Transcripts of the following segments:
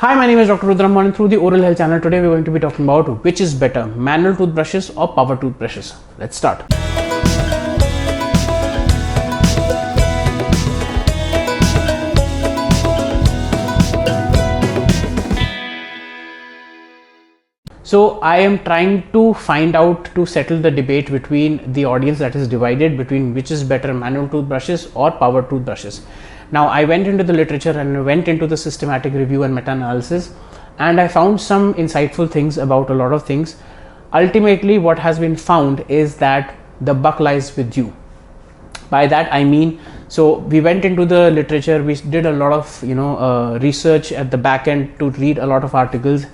Hi, my name is Dr. Rudra Mohan. Through the Oral Health channel, today we're going to be talking about which is better, manual toothbrushes or power toothbrushes. Let's start. So I am trying to find out to settle the debate between the audience that is divided between which is better, manual toothbrushes or power toothbrushes. Now I went into the literature and went into the systematic review and meta-analysis, and I found some insightful things about a lot of things. Ultimately, what has been found is that the buck lies with you. By that I mean, so we went into the literature, we did a lot of research at the back end to read a lot of articles,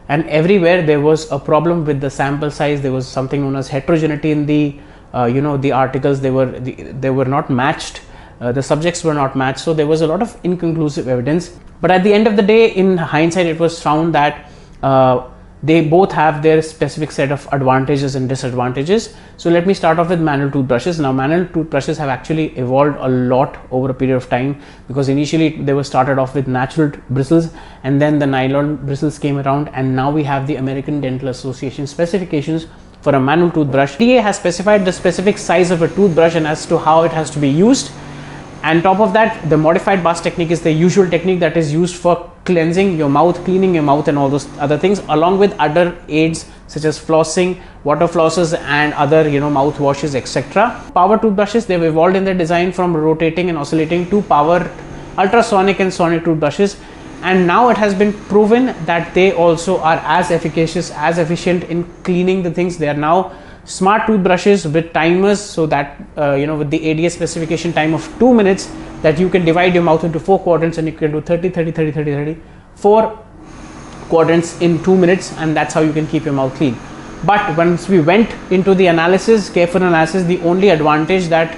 and everywhere there was a problem with the sample size. There was something known as heterogeneity in the the articles. They were not matched. The subjects were not matched, so there was a lot of inconclusive evidence. But at the end of the day, in hindsight, it was found that they both have their specific set of advantages and disadvantages. So let me start off with manual toothbrushes. Now manual toothbrushes have actually evolved a lot over a period of time, because initially they were started off with natural bristles, and then the nylon bristles came around, and now we have the American Dental Association specifications for a manual toothbrush. FDA has specified the specific size of a toothbrush and as to how it has to be used. And top of that, the modified Bass technique is the usual technique that is used for cleansing your mouth, cleaning your mouth and all those other things, along with other aids such as flossing, water flosses and other mouth washes, etc. Power toothbrushes, they've evolved in their design from rotating and oscillating to power ultrasonic and sonic toothbrushes, and now it has been proven that they also are as efficacious, as efficient in cleaning the things. They are now smart toothbrushes with timers, so that with the ADA specification time of 2 minutes, that you can divide your mouth into 4 quadrants, and you can do 4 quadrants in 2 minutes, and that's how you can keep your mouth clean. But once we went into the analysis, careful analysis, the only advantage that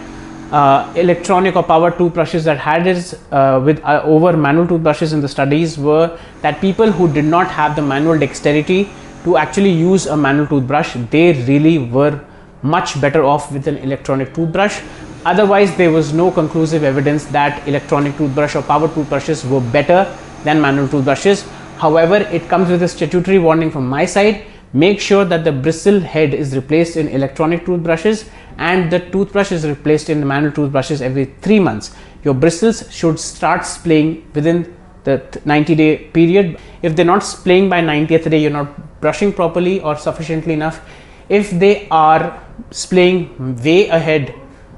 electronic or power toothbrushes that had is over manual toothbrushes in the studies were that people who did not have the manual dexterity to actually use a manual toothbrush, they really were much better off with an electronic toothbrush. Otherwise, there was no conclusive evidence that electronic toothbrush or power toothbrushes were better than manual toothbrushes. However, it comes with a statutory warning from my side: make sure that the bristle head is replaced in electronic toothbrushes and the toothbrush is replaced in the manual toothbrushes every 3 months. Your bristles should start splaying within the 90-day period. If they're not splaying by 90th day, you're not brushing properly or sufficiently enough. If they are splaying way ahead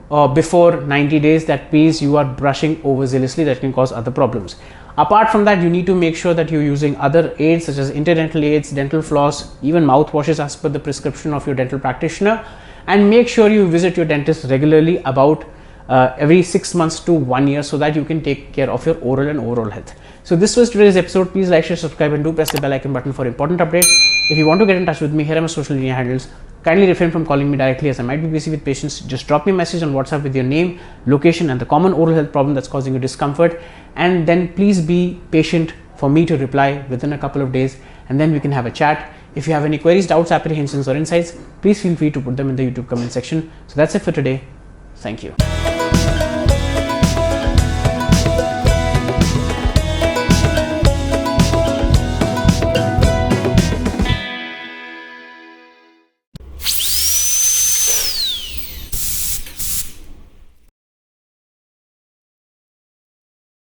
or before 90 days, that means you are brushing overzealously. That can cause other problems. Apart from that, you need to make sure that you're using other aids such as interdental aids, dental floss, even mouthwashes as per the prescription of your dental practitioner, and make sure you visit your dentist regularly, about every 6 months to 1 year, so that you can take care of your oral and overall health. So this was today's episode. Please like, share, subscribe, and do press the bell icon button for important updates. If you want to get in touch with me, here are my social media handles. Kindly refrain from calling me directly, as I might be busy with patients. Just drop me a message on WhatsApp with your name, location, and the common oral health problem that's causing you discomfort, and then please be patient for me to reply within a couple of days, and then we can have a chat. If you have any queries, doubts, apprehensions, or insights, please feel free to put them in the YouTube comment section. So that's it for today. Thank you.